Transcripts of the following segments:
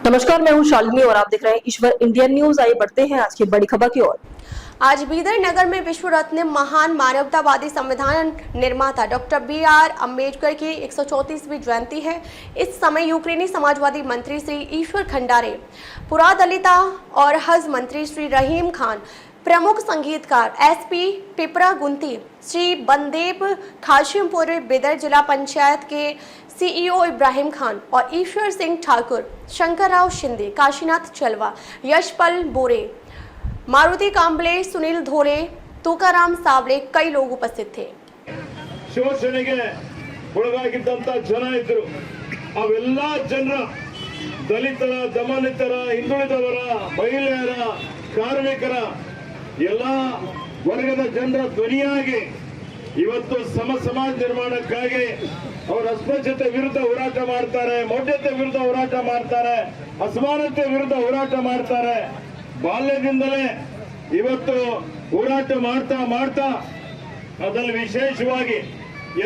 नमस्कार, मैं हूं शालिनी और आप देख रहे हैं ईश्वर इंडियन न्यूज। आइए बढ़ते हैं आज की बड़ी खबर की ओर। आज बीदर नगर में विश्व रत्न महान मानवतावादी संविधान निर्माता डॉक्टर बी.आर. अम्बेडकर की 134वीं जयंती है। इस समय यूक्रेनी समाजवादी मंत्री श्री ईश्वर खंडारे, पुरादलिता और हज मंत्री श्री रहीम खान, प्रमुख संगीतकार एसपी पिपरा गुंती, श्री बंदेप खाशिमपुर बिदर जिला पंचायत के सीईओ इब्राहिम खान और ईश्वर सिंह ठाकुर, शंकर राव शिंदे, काशीनाथ चलवा, यशपल बोरे, मारुति कांबले, सुनील धोले, तुकाराम सावले, कई लोग उपस्थित थे। ಶೋಷಣೆಗೆ ಒಳಗಾಗಿದ್ದಂತ ಜನ ಇದ್ರು. ಅವೆಲ್ಲ ಜನರ, ದಲಿತರ, ದಮನಿತರ, ಹಿಂದುಳಿದವರ, ಮಹಿಳೆಯರ, ಕಾರ್ಮಿಕರ ಎಲ್ಲ ವರ್ಗದ ಜನರ ಧ್ವನಿಯಾಗಿ ಇವತ್ತು ಸಮಾಜ ನಿರ್ಮಾಣಕ್ಕಾಗಿ ಅವರು ಅಸ್ಪೃಶ್ಯತೆ ವಿರುದ್ಧ ಹೋರಾಟ ಮಾಡ್ತಾರೆ, ಮೌಢ್ಯತೆ ವಿರುದ್ಧ ಹೋರಾಟ ಮಾಡ್ತಾರೆ, ಅಸಮಾನತೆ ವಿರುದ್ಧ ಹೋರಾಟ ಮಾಡ್ತಾರೆ. ಬಾಲ್ಯದಿಂದಲೇ ಇವತ್ತು ಹೋರಾಟ ಮಾಡ್ತಾ ಅದರಲ್ಲಿ ವಿಶೇಷವಾಗಿ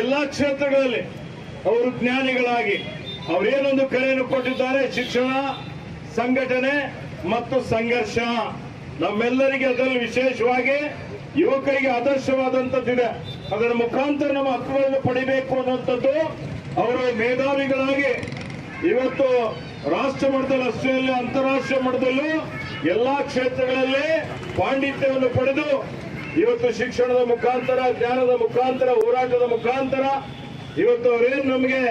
ಎಲ್ಲಾ ಕ್ಷೇತ್ರಗಳಲ್ಲಿ ಅವರು ಜ್ಞಾನಿಗಳಾಗಿ ಅವರೇನೊಂದು ಕರೆಯನ್ನು ಕೊಟ್ಟಿದ್ದಾರೆ, ಶಿಕ್ಷಣ, ಸಂಘಟನೆ ಮತ್ತು ಸಂಘರ್ಷ. ನಮ್ಮೆಲ್ಲರಿಗೆ ಅದರಲ್ಲಿ ವಿಶೇಷವಾಗಿ ಯುವಕರಿಗೆ ಆದರ್ಶವಾದಂತದ್ದಿದೆ. ಅದರ ಮುಖಾಂತರ ನಮ್ಮ ಹಕ್ಕುಗಳನ್ನು ಪಡಿಬೇಕು ಅನ್ನುವಂಥದ್ದು ಅವರು ಮೇಧಾವಿಗಳಾಗಿ ಇವತ್ತು ರಾಷ್ಟ್ರ ಮಟ್ಟದಲ್ಲಿ ಅಷ್ಟೇ ಅಲ್ಲ, ಅಂತಾರಾಷ್ಟ್ರೀಯ ಮಟ್ಟದಲ್ಲೂ ಎಲ್ಲಾ ಕ್ಷೇತ್ರಗಳಲ್ಲಿ ಪಾಂಡಿತ್ಯವನ್ನು ಪಡೆದು ಇವತ್ತು ಶಿಕ್ಷಣದ ಮುಖಾಂತರ, ಜ್ಞಾನದ ಮುಖಾಂತರ, ಹೋರಾಟದ ಮುಖಾಂತರ ಇವತ್ತು ಅವರೇನು ನಮಗೆ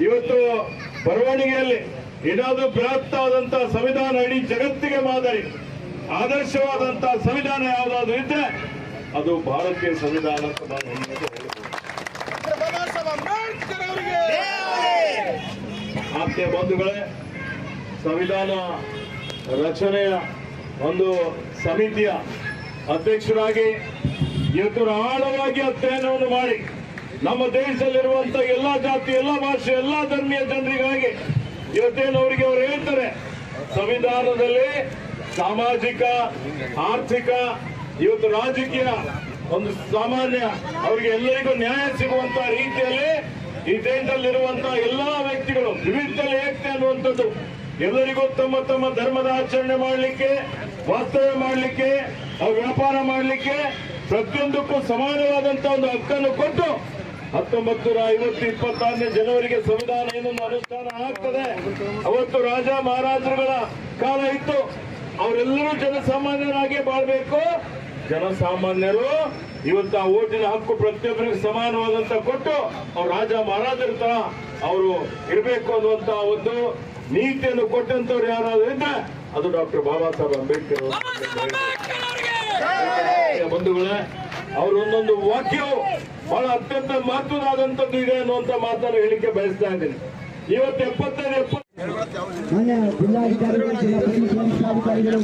ಇವತ್ತು ಬರವಣಿಗೆಯಲ್ಲಿ ಏನಾದರೂ ಬೃಹತ್ತಾದಂತಹ ಸಂವಿಧಾನ ಇಡೀ ಜಗತ್ತಿಗೆ ಮಾದರಿ ಆದರ್ಶವಾದಂತಹ ಸಂವಿಧಾನ ಯಾವುದಾದ್ರೂ ಇದ್ರೆ ಅದು ಭಾರತೀಯ ಸಂವಿಧಾನ ಅಂತ ನಾನು ಆತ್ಮೀಯ ಬಂಧುಗಳೇ, ಸಂವಿಧಾನ ರಚನೆಯ ಒಂದು ಸಮಿತಿಯ ಅಧ್ಯಕ್ಷರಾಗಿ ಇವತ್ತು ಆಳವಾಗಿ ಅಧ್ಯಯನವನ್ನು ಮಾಡಿ ನಮ್ಮ ದೇಶದಲ್ಲಿರುವಂತಹ ಎಲ್ಲಾ ಜಾತಿ, ಎಲ್ಲಾ ಭಾಷೆ, ಎಲ್ಲಾ ಧರ್ಮೀಯ ಜನರಿಗಾಗಿ ಇವತ್ತೇನು ಅವರಿಗೆ ಅವರು ಹೇಳ್ತಾರೆ, ಸಂವಿಧಾನದಲ್ಲಿ ಸಾಮಾಜಿಕ, ಆರ್ಥಿಕ, ಇವತ್ತು ರಾಜಕೀಯ ಒಂದು ಸಾಮಾನ್ಯ ಅವರಿಗೆ ಎಲ್ಲರಿಗೂ ನ್ಯಾಯ ಸಿಗುವಂತಹ ರೀತಿಯಲ್ಲಿ ಈ ದೇಶದಲ್ಲಿರುವಂತಹ ಎಲ್ಲಾ ವ್ಯಕ್ತಿಗಳು ವಿವಿಧದಲ್ಲಿ ಏಕತೆ ಅನ್ನುವಂಥದ್ದು, ಎಲ್ಲರಿಗೂ ತಮ್ಮ ತಮ್ಮ ಧರ್ಮದ ಆಚರಣೆ ಮಾಡಲಿಕ್ಕೆ, ವಾಸ್ತವ್ಯ ಮಾಡಲಿಕ್ಕೆ, ವ್ಯಾಪಾರ ಮಾಡಲಿಕ್ಕೆ ಪ್ರತಿಯೊಂದಕ್ಕೂ ಸಮಾನವಾದಂತಹ ಒಂದು ಹಕ್ಕನ್ನು ಕೊಟ್ಟು 1926ನೇ ಜನವರಿಗೆ ಸಂವಿಧಾನ ಏನೊಂದು ಅನುಷ್ಠಾನ ಆಗ್ತದೆ. ಅವತ್ತು ರಾಜ ಮಹಾರಾಜರುಗಳ ಕಾಲ ಇತ್ತು. ಅವರೆಲ್ಲರೂ ಜನಸಾಮಾನ್ಯರಾಗಿ ಬಾಳ್ಬೇಕು. ಜನಸಾಮಾನ್ಯರು ಇವತ್ತು ಆ ಓಟಿನ ಹಕ್ಕು ಪ್ರತಿಯೊಬ್ಬರಿಗೆ ಸಮಾನವಾದಂತ ಕೊಟ್ಟು ಅವ್ರು ರಾಜ ಮಹಾರಾಜರ ತರ ಅವರು ಇರಬೇಕು ಅನ್ನುವಂತ ಒಂದು ನೀತಿಯನ್ನು ಕೊಟ್ಟಂತವ್ರು ಯಾರಾದ್ರೂ ಇದ್ರೆ ಅದು ಡಾಕ್ಟರ್ ಬಾಬಾ ಸಾಹೇಬ್ ಅಂಬೇಡ್ಕರ್ ಬಂಧುಗಳೇ. ಅವ್ರ ಒಂದೊಂದು ವಾಕ್ಯವು ಬಹಳ ಅತ್ಯಂತ ಮಹತ್ವದಾದಂತದ್ದು ಇದೆ ಅನ್ನುವಂತ ಮಾತನ್ನು ಹೇಳಿಕೆ ಬಯಸ್ತಾ ಇದ್ದೀನಿ. ಇವತ್ತು 75 ಮಾನ್ಯ ಜಿಲ್ಲಾಧಿಕಾರಿಗಳು, ಜಿಲ್ಲಾ ಪೊಲೀಸ್ ವರಿಷ್ಠಾಧಿಕಾರಿಗಳು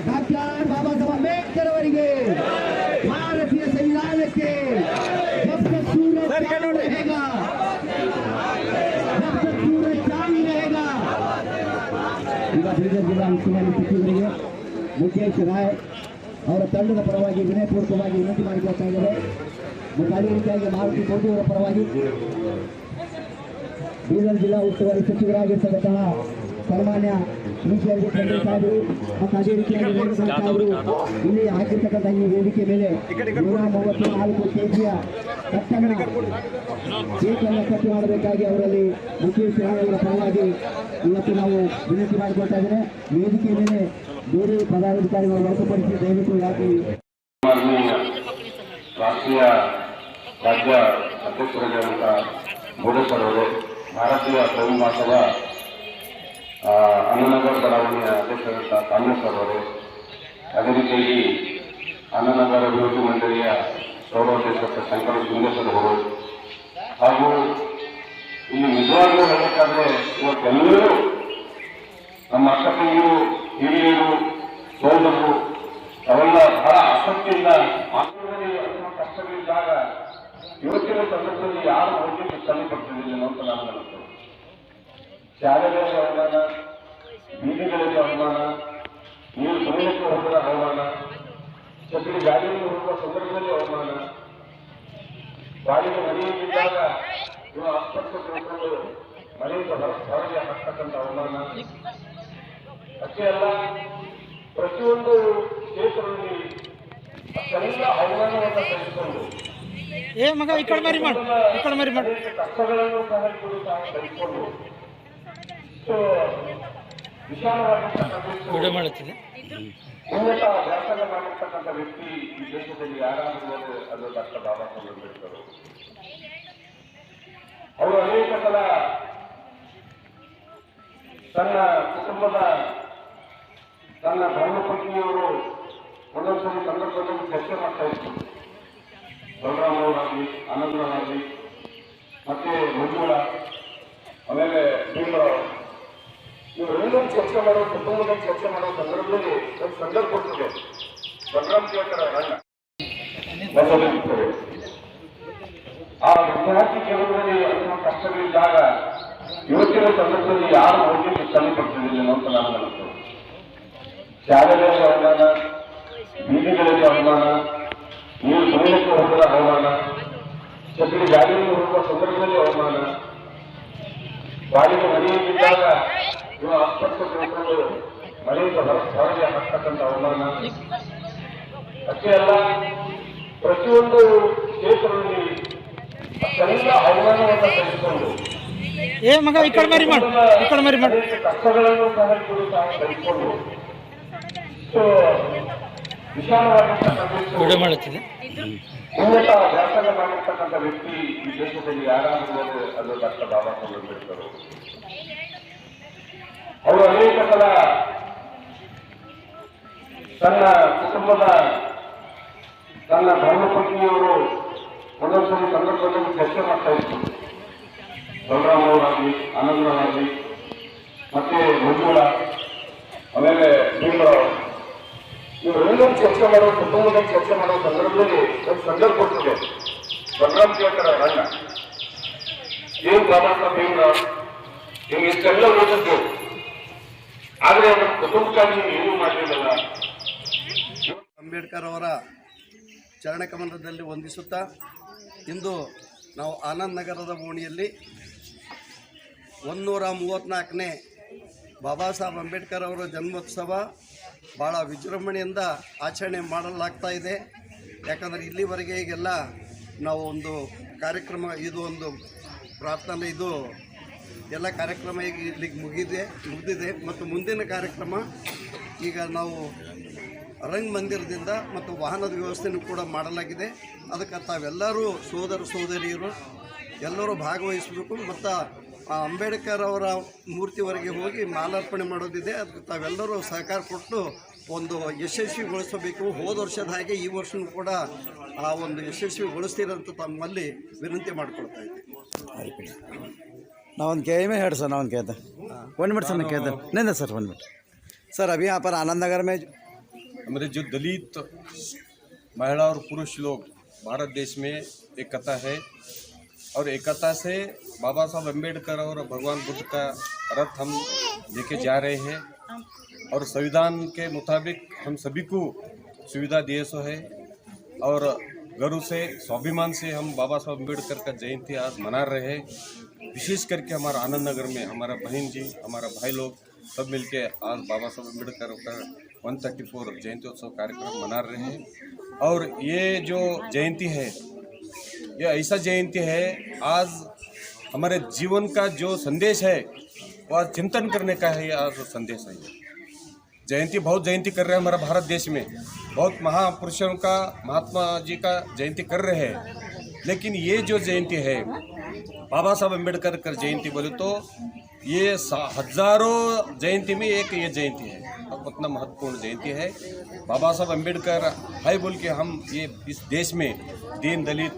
ಡಾಕ್ಟರ್ ಬಾಬಾ ಸಾಹೇಬ್ ಅಂಬೇಡ್ಕರ್ ಅವರಿಗೆ, ಭಾರತೀಯ ಸಂವಿಧಾನಕ್ಕೆ ಈಗ ಬೀದರ್ ಜಿಲ್ಲಾ ಉಸ್ತುವಾರಿ ಸಚಿವರಿಗೆ ಮುಖೇಶ್ ರಾಯ್ ಅವರ ತಂಡದ ಪರವಾಗಿ ವಿನಯಪೂರ್ವಕವಾಗಿ ವಿನಂತಿ ಮಾಡಿಕೊಳ್ತಾ ಇದ್ದಾರೆ. ಮತ್ತು ಅದೇ ರೀತಿಯಾಗಿ ಮಾರುತಿ ಮೋದಿ ಅವರ ಪರವಾಗಿ ಬೀದರ್ ಜಿಲ್ಲಾ ಉಸ್ತುವಾರಿ ಸಚಿವರಾಗಿರ್ತಕ್ಕಂತಹ ಸನ್ಮಾನ್ಯ ಶ್ರೀಶೈಲಿ ಖಂಡ್ರೆ ಸಾಹೇಬರು ಮತ್ತು ಅದೇ ರೀತಿಯಾಗಿ ಅವರು ಇಲ್ಲಿ ಹಾಕಿರ್ತಕ್ಕಂಥ ಈ ವೇದಿಕೆ ಮೇಲೆ 134 ಕೆಜಿಯ ಕಟ್ಟನ್ನು ಕೇಕನ್ನು ಕಟ್ ಮಾಡಬೇಕಾಗಿ ಅವರಲ್ಲಿ ಮುಖೇಶ್ ರಾಯ್ ಅವರ ಪರವಾಗಿ ಇವತ್ತು ನಾವು ವಿನಂತಿ ಮಾಡಿಕೊಳ್ತಾ ಇದ್ದೇನೆ. ವೇದಿಕೆ ಮೇಲೆ ಬೇರೆ ಪದಾಧಿಕಾರಿಗಳು ಹೊರತುಪಡಿಸಿ ದಯವಿಟ್ಟು ಯಾಕೆ ರಾಷ್ಟ್ರೀಯ ರಾಜ್ಯ ಅಧ್ಯಕ್ಷರಾಗಿರುವಂತಹ ಬೋಧೇಶ್ವರ್ ಅವರು, ಭಾರತೀಯ ಕವಿ ಮಹಾಸಭಾ ಅನ್ನನಗರ ಬಡಾವಣೆಯ ಅಧ್ಯಕ್ಷರಾದಂತಹ ಕಾಂಗ್ರೆಸ್ ಅವರು, ಅದೇ ರೀತಿಯಾಗಿ ಅನ್ನನಗರ ಅಭಿವೃದ್ಧಿ ಮಂಡಳಿಯ ಗೌರವಾಧ್ಯಕ್ಷ ಶಂಕರ ಸುಂದೇಶ್ವರ್ ಅವರು, ಹಾಗೂ ಇಲ್ಲಿ ನಿಜವಾಗ್ಲೂ ಹೇಳಬೇಕಾದ್ರೆ ಇವತ್ತೆಲ್ಲರೂ ನಮ್ಮ ಅಕ್ಕ ತಂಗಿರು, ಹಿರಿಯರು, ಸೋದರರು ಅವೆಲ್ಲ ಬಹಳ ಆಸಕ್ತಿಯಿಂದ ಮಾತುಕತೆ ಕಷ್ಟಗಳಿದ್ದಾಗ ಇವತ್ತಿನ ಸಂದರ್ಭದಲ್ಲಿ ಯಾರು ಹೋಗ್ಲಿಕ್ಕೆ ಇಷ್ಟಪಡ್ತಿರಲಿಲ್ಲ ಅಂತ ನಾನು ಅನಿಸ್ತೇನೆ. ಶಾಲೆಗಳಲ್ಲಿ ಅವಮಾನ, ಬೀದಿಗಳಲ್ಲಿ ಅವಮಾನ, ನೀರು ಕುಡಿಯಲಿಕ್ಕೆ ಹೋಗುವ ಅವಮಾನ, ಛತ್ರಿ ಗಾಡಿಯಲ್ಲಿ ಹೋಗುವ ಸಂದರ್ಭದಲ್ಲಿ ಅವಮಾನ, ಬಾಡಿಗೆ ಮನೆಯಲ್ಲಿದ್ದಾಗ ಇವರು ಆಸ್ಪತ್ರೆ ತಿಳ್ಕೊಂಡು ಮನೆಯಿಂದ ಹೊರಗೆ ಹಾಕ್ತಕ್ಕಂಥ ಅವಮಾನ, ಅಷ್ಟೇ ಅಲ್ಲ ಪ್ರತಿಯೊಂದು ಕ್ಷೇತ್ರದಲ್ಲಿ ಅಷ್ಟೆಲ್ಲ ಅವಮಾನವನ್ನು ಸಹಿಸಿಕೊಂಡು ಏ ಮಗ ಈ ಕಡೆ ಮರಿ ಮಾಡು ಕಷ್ಟಗಳನ್ನು ಸಹ ಕೂಡ ಸಹಿಸಿಕೊಂಡು ವಿಶಾಲವಾಗಿರ್ತಕ್ಕಂಥ ಮಾಡುತ್ತಿದೆ ಉನ್ನತ ವ್ಯಾಸಂಗ ಮಾಡಿರ್ತಕ್ಕಂಥ ವ್ಯಕ್ತಿ ಈ ದೇಶದಲ್ಲಿ ಯಾರಾದರೂ ಅದು ಡಾಕ್ಟರ್ ಬಾಬಾ ಸಾಹೇಬ್ ಅಂಬೇಡ್ಕರ್ ಅವರು ಅನೇಕ ಸಲ ತನ್ನ ಕುಟುಂಬದ ತನ್ನ ಧರ್ಮಪತ್ನಿಯವರು ಒಂದೊಂದ್ಸರಿ ಸಂದರ್ಭದಲ್ಲಿ ಚರ್ಚೆ ಮಾಡ್ತಾ ಇದ್ರು. ಬಲರಾಮ್ ಅವರಾಗಲಿ, ಆನಂದರಾಗಲಿ, ಮತ್ತೆ ಮಂಜುಳ, ಆಮೇಲೆ ಭೀಮರಾವ್, ಇವರೆಲ್ಲರೂ ಚರ್ಚೆ ಮಾಡೋ ಕುಟುಂಬದಲ್ಲಿ ಚರ್ಚೆ ಮಾಡೋ ಸಂದರ್ಭದಲ್ಲಿ ಒಂದು ಸಂದರ್ಭ ಕೊಡ್ತದೆ. ಬಲರಾಮ್ ಕೇಳ್ತಾರೆ ಅಣ್ಣ ಬಸವಲಿಂಗರು ಆ ವಿದ್ಯಾರ್ಥಿ ಕೆಲವರಲ್ಲಿ ಅಂತಹ ಕಷ್ಟಗಳಿದ್ದಾಗ ಇವತ್ತಿನ ಸಂದರ್ಭದಲ್ಲಿ ಯಾರು ಹೋಗಿ ತಳ್ಳಿಪಡ್ತಿರಲಿಲ್ಲ ಅಂತ ನಾನು ಅನಿಸ್ತೇನೆ. ಶಾಲೆಗಳಲ್ಲಿ ಅವಮಾನ, ಬೀದಿಗಳಲ್ಲಿ ಅವಮಾನ, ನೀವು ಸಮಯಕ್ಕೆ ಹೋಗದ ಅವಮಾನ, ಛತ್ರಿ ಗಾಡಿಯಲ್ಲಿ ಹೋಗುವ ಸಂದರ್ಭದಲ್ಲಿ ಅವಮಾನ, ಬಾಡಿಗೆ ಮನೆಯಲ್ಲಿದ್ದಾಗ ಇವ ಆಸ್ಪತ್ರೆ ತಿಳ್ಕೊಂಡು ಮನೆಯಿಂದ ಹೊರಗೆ ಹಾಕ್ತಕ್ಕಂಥ ಅವಮಾನ. ಅಷ್ಟೇ ಅಲ್ಲ ಪ್ರತಿಯೊಂದು ಕ್ಷೇತ್ರದಲ್ಲಿ ಅಷ್ಟೆಲ್ಲ ಅವಮಾನವನ್ನು ಸಹಿಸಿಕೊಂಡು ಏ ಮಗ ಈ ಕಡೆ ಮರಿ ಮಾಡು ಕಷ್ಟಗಳನ್ನು ಸಹ ಕೂಡ ಸಹಿಸಿಕೊಂಡು ವಿಶಾಲವಾಗಿರ್ತಕ್ಕಂಥ ಮಾಡುತ್ತಿದೆ ಉನ್ನತ ವ್ಯಾಸಂಗ ಮಾಡಿರ್ತಕ್ಕಂಥ ವ್ಯಕ್ತಿ ಈ ದೇಶದಲ್ಲಿ ಯಾರಾದರೂ ಅದು ಡಾಕ್ಟರ್ ಬಾಬಾ ಸಾಹೇಬ್ ಅಂಬೇಡ್ಕರ್ ಅವರು ಅನೇಕ ಸಲ ತನ್ನ ಕುಟುಂಬದ ತನ್ನ ಧರ್ಮಪತ್ನಿಯವರು ಒಂದೊಂದ್ಸರಿ ಸಂದರ್ಭದಲ್ಲಿ ಚರ್ಚೆ ಮಾಡ್ತಾ ಇದ್ರು. ಬಲರಾಮ್ ಅವರಾಗಲಿ, ಆನಂದರಾಗಲಿ, ಮತ್ತೆ ಮಂಜುಳ, ಆಮೇಲೆ ಭೀಮರಾವ್, ಇವರೆಲ್ಲರೂ ಚರ್ಚೆ ಮಾಡೋ ಕುಟುಂಬದಲ್ಲಿ ಚರ್ಚೆ ಮಾಡೋ ಸಂದರ್ಭದಲ್ಲಿ ಒಂದು ಸಂದರ್ಭ ಕೊಡ್ತದೆ. ಬಲರಾಮ್ ಕೇಳ್ತಾರೆ ಅಣ್ಣ ಏನ್ ಬಾಬಾ ಸಾಹೇಬ್ ಭೀಮರಾವ್ ನಿಮ್ಗೆ ಇಷ್ಟೆಲ್ಲ ಓದಿದ್ದು, ಆದ್ರೆ ಅವರ ಕುಟುಂಬಕ್ಕಾಗಿ ನೀವು ಏನೂ ಮಾಡಲಿಲ್ಲ. ಅಂಬೇಡ್ಕರ್ ಅವರ ಚರಣಕಮಲದಲ್ಲಿ ವಂದಿಸುತ್ತಾ ಇಂದು ನಾವು ಆನಂದ್ ನಗರದ ಓಣಿಯಲ್ಲಿ 134ನೇ ಬಾಬಾ ಸಾಹೇಬ್ ಅಂಬೇಡ್ಕರ್ ಅವರ ಜನ್ಮೋತ್ಸವ ಭಾಳ ವಿಜೃಂಭಣೆಯಿಂದ ಆಚರಣೆ ಮಾಡಲಾಗ್ತಾ ಇದೆ. ಯಾಕಂದರೆ ಇಲ್ಲಿವರೆಗೆ ಈಗೆಲ್ಲ ನಾವು ಒಂದು ಕಾರ್ಯಕ್ರಮ, ಇದು ಒಂದು ಪ್ರಾರ್ಥನೆ, ಇದು ಎಲ್ಲ ಕಾರ್ಯಕ್ರಮ ಈಗ ಇಲ್ಲಿಗೆ ಮುಗಿದಿದೆ ಮತ್ತು ಮುಂದಿನ ಕಾರ್ಯಕ್ರಮ ಈಗ ನಾವು ರಂಗಮಂದಿರದಿಂದ ಮತ್ತು ವಾಹನದ ವ್ಯವಸ್ಥೆಯೂ ಕೂಡ ಮಾಡಲಾಗಿದೆ. ಅದಕ್ಕೆ ತಾವೆಲ್ಲರೂ ಸೋದರ ಸೋದರಿಯರು ಎಲ್ಲರೂ ಭಾಗವಹಿಸಬೇಕು ಮತ್ತು ಅಂಬೇಡ್ಕರ್ ಅವರ ಮೂರ್ತಿವರೆಗೆ ಹೋಗಿ ಮಾಲಾರ್ಪಣೆ ಮಾಡೋದಿದೆ. ಅದಕ್ಕೆ ತಾವೆಲ್ಲರೂ ಸಹಕಾರ ಕೊಟ್ಟು ಒಂದು ಯಶಸ್ವಿಗೊಳಿಸಬೇಕು. ಹೋದ ವರ್ಷದ ಹಾಗೆ ಈ ವರ್ಷವೂ ಕೂಡ ಆ ಒಂದು ಯಶಸ್ವಿಗೊಳಿಸ್ತೀರಂತ ತಮ್ಮಲ್ಲಿ ವಿನಂತಿ ಮಾಡಿಕೊಳ್ತಾ ಇದ್ದೀನಿ. नावन क्या में हेड सर नावन कहते 1 मिनट सर मैं कहते नहीं नहीं सर 1 मिनट सर अभी यहाँ पर आनंद नगर में हमारे जो दलित महिला और पुरुष लोग भारत देश में एकता है और एकता से बाबा साहब अम्बेडकर और भगवान बुद्ध का रथ हम लेके जा रहे हैं और संविधान के मुताबिक हम सभी को सुविधा दिए सो है और गर्व से स्वाभिमान से हम बाबा साहब अम्बेडकर का जयंती आज मना रहे हैं। विशेष करके हमारा आनंद नगर में हमारा बहन जी, हमारा भाई लोग सब मिलके आज बाबा साहब अम्बेडकर का 134 जयंती उत्सव कार्यक्रम मना रहे हैं। और ये जो जयंती है ये ऐसा जयंती है, आज हमारे जीवन का जो संदेश है वो आज चिंतन करने का है। ये आज संदेश है, जयंती बहुत जयंती कर रहे हैं हमारा भारत देश में, बहुत महापुरुषों का, महात्मा जी का जयंती कर रहे हैं। लेकिन ये जो जयंती है बाबा साहब अम्बेडकर का जयंती बोले तो ये हजारों जयंती में एक ये जयंती है, उतना महत्वपूर्ण जयंती है। बाबा साहब अम्बेडकर है बोल के हम ये इस देश में दीन दलित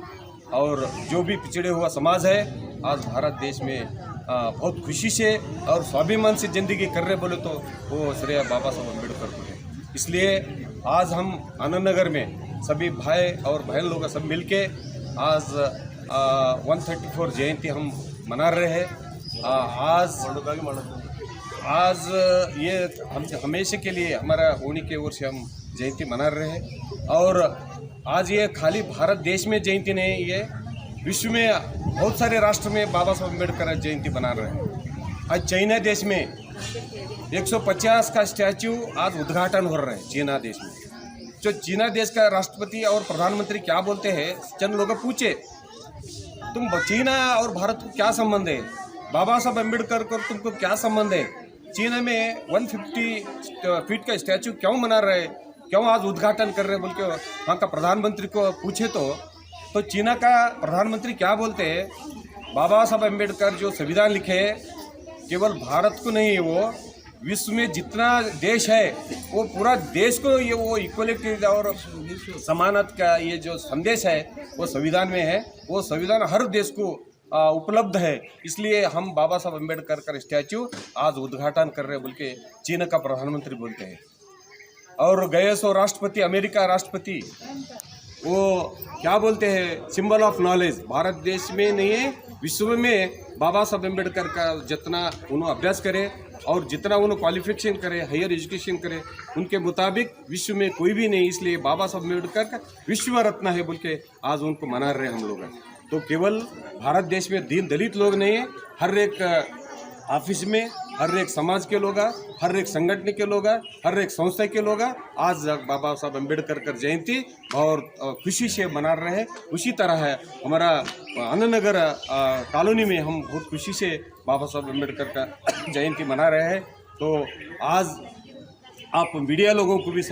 और जो भी पिछड़े हुआ समाज है आज भारत देश में बहुत खुशी से और स्वाभिमान से ज़िंदगी कर रहे बोले तो वो श्रेय बाबा साहब अम्बेडकर को है। इसलिए आज हम आनंद नगर में सभी भाई और बहन लोग सब मिल के आज 134 जयंती हम मना रहे हैं। आज ये हम हमेशा के लिए हमारा होने के ओर से हम जयंती मना रहे हैं। और आज ये खाली भारत देश में जयंती नहीं, ये विश्व में बहुत सारे राष्ट्र में बाबा साहब अम्बेडकर जयंती मना रहे हैं। आज चाइना देश में 150 का स्टैच्यू आज उद्घाटन हो रहा है चीना देश में। जो चीना देश का राष्ट्रपति और प्रधानमंत्री क्या बोलते हैं, चंद लोग पूछे तुम चीना और भारत को क्या संबंध है, बाबा साहब अम्बेडकर को तुमको क्या संबंध है, चीना में 150 फीट का स्टैच्यू क्यों बना रहे, क्यों आज उद्घाटन कर रहे बोल के वहाँ का प्रधानमंत्री को पूछे तो चीना का प्रधानमंत्री क्या बोलते हैं, बाबा साहब अम्बेडकर जो संविधान लिखे केवल भारत को नहीं, वो विश्व में जितना देश है वो पूरा देश को ये वो इक्वलिटी और समानता का ये जो संदेश है वो संविधान में है। वो संविधान हर देश को उपलब्ध है, इसलिए हम बाबा साहब अम्बेडकर का स्टैच्यू आज उद्घाटन कर रहे हैं बोल के चीन का प्रधानमंत्री बोलते हैं। और गए सो राष्ट्रपति, अमेरिका राष्ट्रपति, वो क्या बोलते हैं, सिंबल ऑफ नॉलेज, भारत देश में नहीं है विश्व में बाबा साहब अम्बेडकर का जितना उन्होंने अभ्यास करे और जितना उन्होंने क्वालिफिकेशन करे, हायर एजुकेशन करे, उनके मुताबिक विश्व में कोई भी नहीं, इसलिए बाबा साहब अम्बेडकर का विश्व रत्न है बोल के आज उनको मना रहे हैं हम लोग। तो केवल भारत देश में दीन दलित लोग नहीं है, हर एक ऑफिस में हर एक समाज के लोग, हर एक संगठन के लोग, हर एक संस्था के लोग आज बाबा साहब अम्बेडकर का जयंती और खुशी से मना रहे हैं। उसी तरह है हमारा आनंद नगर कॉलोनी में हम बहुत खुशी से बाबा साहब अम्बेडकर का जयंती मना रहे हैं। तो आज आप मीडिया लोगों को भी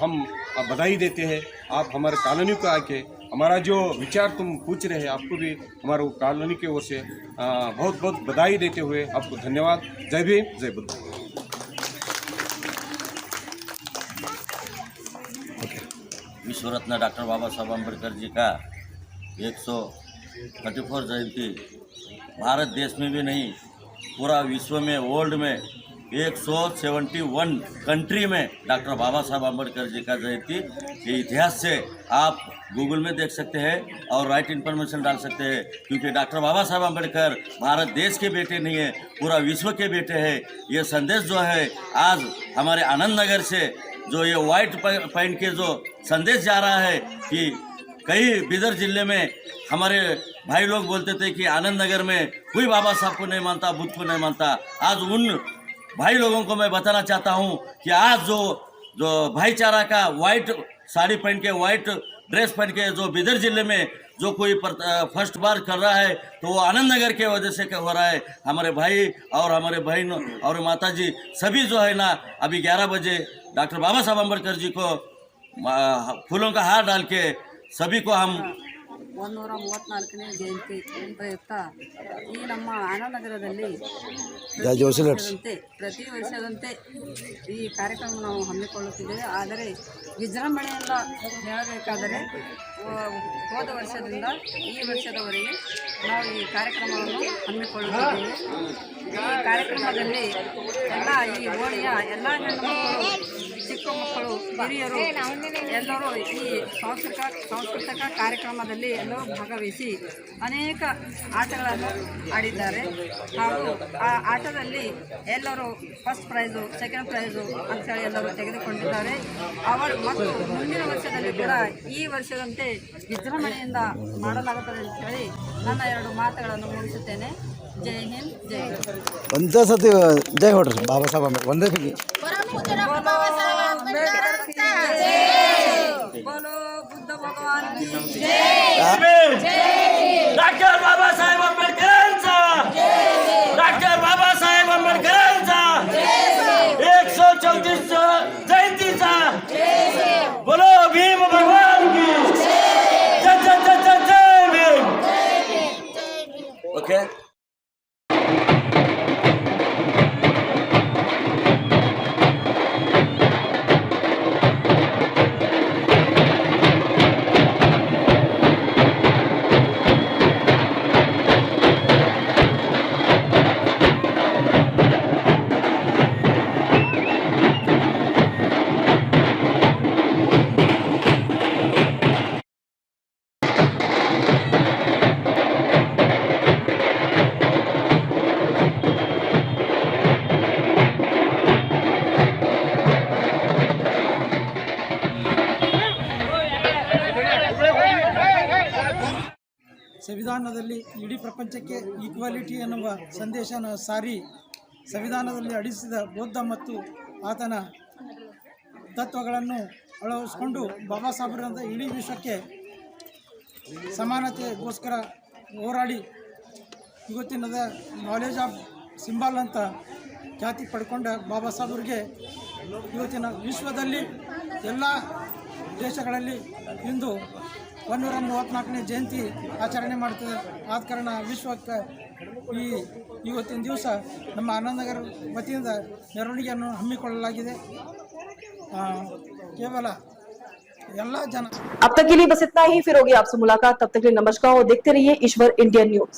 हम बधाई देते हैं, आप हमारे कॉलोनी को आके हमारा जो विचार तुम पूछ रहे हैं, आपको भी हमारे कॉलोनी की ओर से बहुत बहुत बधाई देते हुए आपको धन्यवाद। जय भीम, जय बुद्ध। विश्व रत्न डॉक्टर बाबा साहब अम्बेडकर जी का 134 जयंती भारत देश में भी नहीं, पूरा विश्व में, वर्ल्ड में 171 कंट्री में डॉक्टर बाबा साहब अम्बेडकर जी का जयंती, ये इतिहास से आप गूगल में देख सकते हैं और राइट इन्फॉर्मेशन डाल सकते हैं, क्योंकि डॉक्टर बाबा साहब अम्बेडकर भारत देश के बेटे नहीं है, पूरा विश्व के बेटे हैं। ये संदेश जो है आज हमारे आनंद नगर से जो ये वाइट पहन के जो संदेश जा रहा है कि कई बिदर जिले में हमारे भाई लोग बोलते थे कि आनंद नगर में कोई बाबा साहब को नहीं मानता, बुद्ध को नहीं मानता। आज उन भाई लोगों को मैं बताना चाहता हूं कि आज जो भाईचारा का वाइट साड़ी पहन के, वाइट ड्रेस पहन के जो बिदर जिले में जो कोई फर्स्ट बार कर रहा है, तो वो आनंद नगर के वजह से हो रहा है। हमारे भाई और हमारे बहन और माता जी सभी जो है ना, अभी 11 बजे डॉक्टर बाबा साहब अम्बेडकर जी को फूलों का हार डाल के सभी को हम 134ನೇ ಜಯಂತಿ ಪ್ರಯುಕ್ತ ಈ ನಮ್ಮ ಆನಂದನಗರದಲ್ಲಿ ಪ್ರತಿ ವರ್ಷದಂತೆ ಈ ಕಾರ್ಯಕ್ರಮ ನಾವು ಹಮ್ಮಿಕೊಳ್ಳುತ್ತಿದ್ದೇವೆ. ಆದರೆ ವಿಜೃಂಭಣೆಯಿಂದ ಹೇಳಬೇಕಾದರೆ ಹೋದ ವರ್ಷದಿಂದ ಈ ವರ್ಷದವರೆಗೆ ನಾವು ಈ ಕಾರ್ಯಕ್ರಮವನ್ನು ಹಮ್ಮಿಕೊಳ್ಳುತ್ತಿದ್ದೇವೆ. ಈ ಕಾರ್ಯಕ್ರಮದಲ್ಲಿ ಎಲ್ಲ ಈ ಓಣಿಯ ಎಲ್ಲ ಹೆಣ್ಣು ಮಕ್ಕಳು, ಚಿಕ್ಕ ಮಕ್ಕಳು, ಹಿರಿಯರು ಎಲ್ಲರೂ ಈ ಸಾಂಸ್ಕೃತಿಕ ಕಾರ್ಯಕ್ರಮದಲ್ಲಿ ಎಲ್ಲರೂ ಭಾಗವಹಿಸಿ ಅನೇಕ ಆಟಗಳನ್ನು ಆಡಿದ್ದಾರೆ. ಹಾಗೂ ಆ ಆಟದಲ್ಲಿ ಎಲ್ಲರೂ ಫಸ್ಟ್ ಪ್ರೈಸು, ಸೆಕೆಂಡ್ ಪ್ರೈಸು ಅಂತೇಳಿ ಎಲ್ಲರೂ ತೆಗೆದುಕೊಂಡಿದ್ದಾರೆ. ಅವರು ಮತ್ತು ಮುಂದಿನ ವರ್ಷದಲ್ಲಿ ಕೂಡ ಈ ವರ್ಷದಂತೆ ವಿಜೃಂಭಣೆಯಿಂದ ಮಾಡಲಾಗುತ್ತದೆ ಅಂತೇಳಿ ನನ್ನ 2 ಮಾತುಗಳನ್ನು ಮುಗಿಸುತ್ತೇನೆ. ಜೈ ಹಿಂದ್, ಜೈ ಹಿಂದ್. ಒಂದೇ ಸತಿ ಜೈ ಹೊಡ್ರಿ ಬಾಬಾ ಸಾಹೇಬ್ ಅಂಬೇಡ್ಕರ್ ಒಂದೇ ಸತಿ. बोलो बुद्ध भगवान की डॉक्टर बाबा साहेब आंबेडकरांचा, डॉक्टर बाबा साहेब आंबेडकरांचा 134 जयंतीचा बोलो भीम भगवान की जय जय जय जय जय भीम. ओके. ಸಂವಿಧಾನದಲ್ಲಿ ಇಡೀ ಪ್ರಪಂಚಕ್ಕೆ ಈಕ್ವಾಲಿಟಿ ಎನ್ನುವ ಸಂದೇಶನ ಸಾರಿ ಸಂವಿಧಾನದಲ್ಲಿ ಅಡಿಸಿದ ಬೌದ್ಧ ಮತ್ತು ಆತನ ತತ್ವಗಳನ್ನು ಅಳವಡಿಸಿಕೊಂಡು ಬಾಬಾ ಸಾಹೇಬರಂತ ಇಡೀ ವಿಶ್ವಕ್ಕೆ ಸಮಾನತೆಗೋಸ್ಕರ ಹೋರಾಡಿ ಇವತ್ತಿನದ ನಾಲೆಜ್ ಆಫ್ ಸಿಂಬಲ್ ಅಂತ ಖ್ಯಾತಿ ಪಡ್ಕೊಂಡ ಬಾಬಾ ಸಾಹೇಬರಿಗೆ ಇವತ್ತಿನ ವಿಶ್ವದಲ್ಲಿ ಎಲ್ಲ ದೇಶಗಳಲ್ಲಿ ಇಂದು 134ನೇ ಜಯಂತಿ ಆಚರಣೆ ಮಾಡ್ತದೆ. ಆದ ಕಾರಣ ವಿಶ್ವಕ್ಕೆ ಇವತ್ತಿನ ದಿವಸ ನಮ್ಮ ಆನಂದನಗರ ವತಿಯಿಂದ ಮೆರವಣಿಗೆಯನ್ನು ಹಮ್ಮಿಕೊಳ್ಳಲಾಗಿದೆ. ಕೇವಲ ಎಲ್ಲ ಜನ अब तक के लिए बस इतना ही, फिर होगी आपसे मुलाकात। तब तक के लिए नमस्कार और देखते रहिए ईश्वर इंडियन न्यूज।